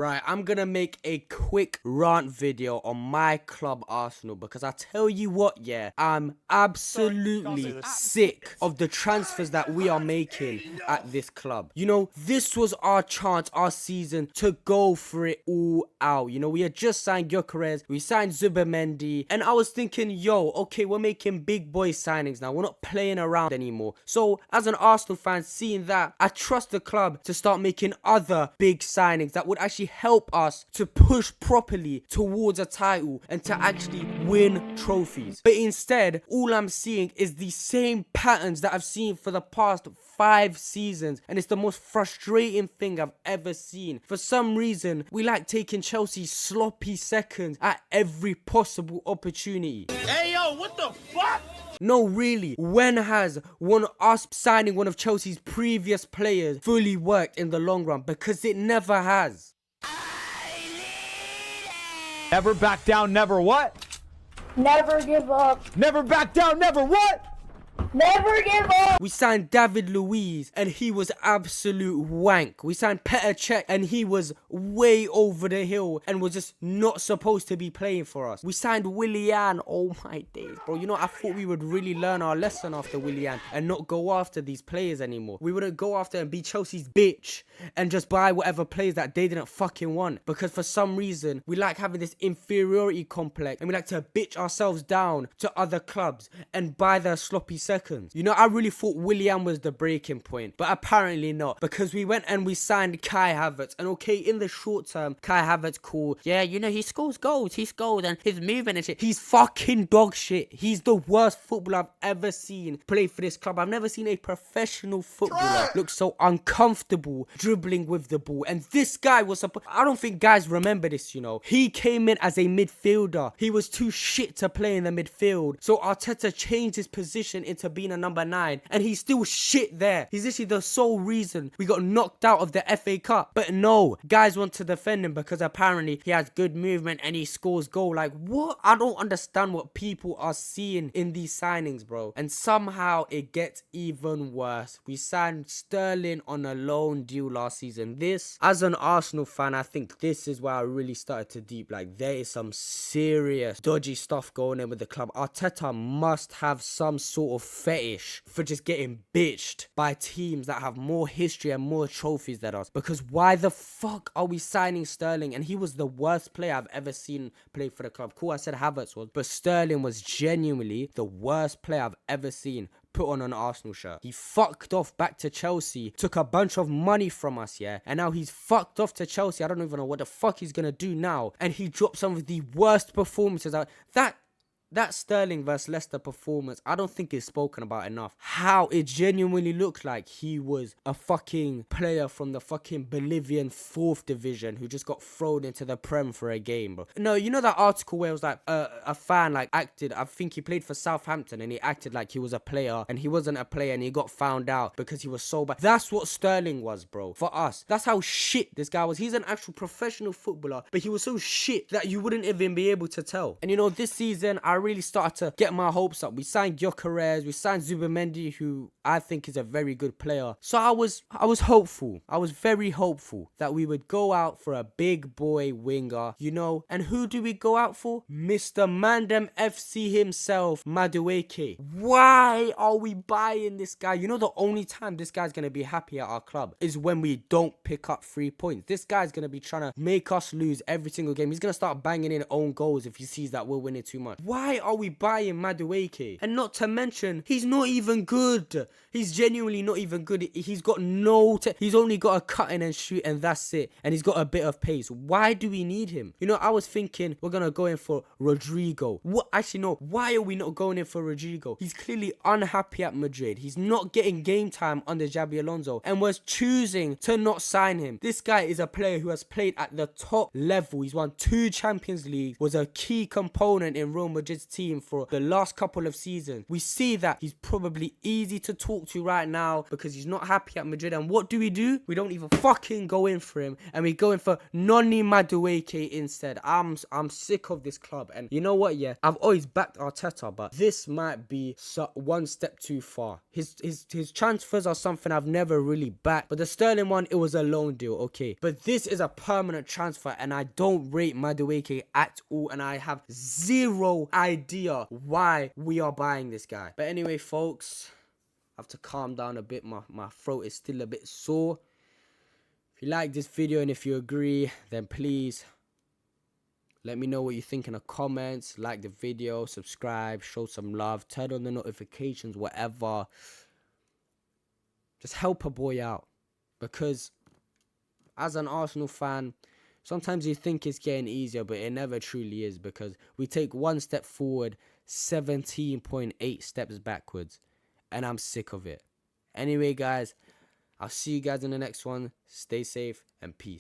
Right, I'm gonna make a quick rant video on my club Arsenal because I tell you what, yeah, I'm absolutely sick of the transfers that we are making at this club. You know, this was our chance, our season to go for it all out. You know, we had just signed Gyökeres, we signed Zubimendi, and I was thinking, yo, okay, we're making big boy signings now. We're not playing around anymore. So, as an Arsenal fan, seeing that, I trust the club to start making other big signings that would actually help us to push properly towards a title and to actually win trophies. But instead, all I'm seeing is the same patterns that I've seen for the past 5 seasons, and it's the most frustrating thing I've ever seen. For some reason, we like taking Chelsea's sloppy seconds at every possible opportunity. Hey yo, what the fuck? No, really, when has us signing one of Chelsea's previous players fully worked in the long run? Because it never has. Never back down, never what? Never give up. Never back down, never what? Never give up. We signed David Luiz and he was absolute wank. We signed Petr Cech and he was way over the hill and was just not supposed to be playing for us. We signed Willian. Oh my days, bro. You know, I thought we would really learn our lesson after Willian and not go after these players anymore. We wouldn't go after and be Chelsea's bitch and just buy whatever players that they didn't fucking want. Because for some reason, we like having this inferiority complex and we like to bitch ourselves down to other clubs and buy their sloppy seconds. You know, I really thought Willian was the breaking point, but apparently not, because we went and we signed Kai Havertz, and okay, in the short term, Kai Havertz cool. Yeah, you know, he scores goals, and his movement and shit. He's fucking dog shit. He's the worst footballer I've ever seen play for this club. I've never seen a professional footballer look so uncomfortable dribbling with the ball, and this guy was I don't think guys remember this, you know. He came in as a midfielder. He was too shit to play in the midfield, so Arteta changed his position into being a number 9, and he's still shit there. He's actually the sole reason we got knocked out of the FA Cup. But no, guys want to defend him because apparently he has good movement and he scores goal. Like, what? I don't understand what people are seeing in these signings, bro. And somehow it gets even worse. We signed Sterling on a loan deal last season. This, as an Arsenal fan, I think this is where I really started to deep. Like, there is some serious dodgy stuff going in with the club. Arteta must have some sort of fetish for just getting bitched by teams that have more history and more trophies than us. Because why the fuck are we signing Sterling? And he was the worst player I've ever seen play for the club. Cool, I said Havertz was, but Sterling was genuinely the worst player I've ever seen put on an Arsenal shirt. He fucked off back to Chelsea, took a bunch of money from us, yeah, and now he's fucked off to Chelsea. I don't even know what the fuck he's gonna do now, and he dropped some of the worst performances out. That Sterling versus Leicester performance, I don't think is spoken about enough. How it genuinely looked like he was a fucking player from the fucking Bolivian 4th division who just got thrown into the Prem for a game, bro. No, you know that article where it was like a fan like acted, I think he played for Southampton and he acted like he was a player and he wasn't a player and he got found out because he was so bad. That's what Sterling was, bro, for us. That's how shit this guy was. He's an actual professional footballer, but he was so shit that you wouldn't even be able to tell. And you know, this season, I really started to get my hopes up. We signed Gyökeres, we signed Zubimendi, who I think is a very good player. So I was hopeful. I was very hopeful that we would go out for a big boy winger, you know. And who do we go out for? Mr. Mandem FC himself, Madueke. Why are we buying this guy? You know, the only time this guy's going to be happy at our club is when we don't pick up 3 points. This guy's going to be trying to make us lose every single game. He's going to start banging in own goals if he sees that we're winning too much. Why are we buying madueke? And not to mention, he's not even good. He's genuinely not even good. He's got he's only got a cut in and shoot and that's it. And he's got a bit of pace. Why do we need him? You know, I was thinking we're going to go in for Rodrigo. What? Actually, no. Why are we not going in for Rodrigo? He's clearly unhappy at Madrid. He's not getting game time under Xabi Alonso and was choosing to not sign him. This guy is a player who has played at the top level. He's won 2 Champions Leagues, was a key component in Real Madrid's his team for the last couple of seasons. We see that he's probably easy to talk to right now because he's not happy at Madrid. And what do? We don't even fucking go in for him, and we go in for Noni Madueke instead. I'm sick of this club. And you know what? Yeah, I've always backed Arteta, but this might be one step too far. His transfers are something I've never really backed, but the Sterling one, it was a loan deal, okay. But this is a permanent transfer, and I don't rate Madueke at all, and I have zero idea why we are buying this guy. But anyway, folks, I have to calm down a bit. My throat is still a bit sore. If you like this video and if you agree, then please let me know what you think in the comments. Like the video, subscribe, show some love, turn on the notifications, whatever. Just help a boy out, because as an Arsenal fan, sometimes you think it's getting easier, but it never truly is, because we take one step forward, 17.8 steps backwards, and I'm sick of it. Anyway, guys, I'll see you guys in the next one. Stay safe and peace.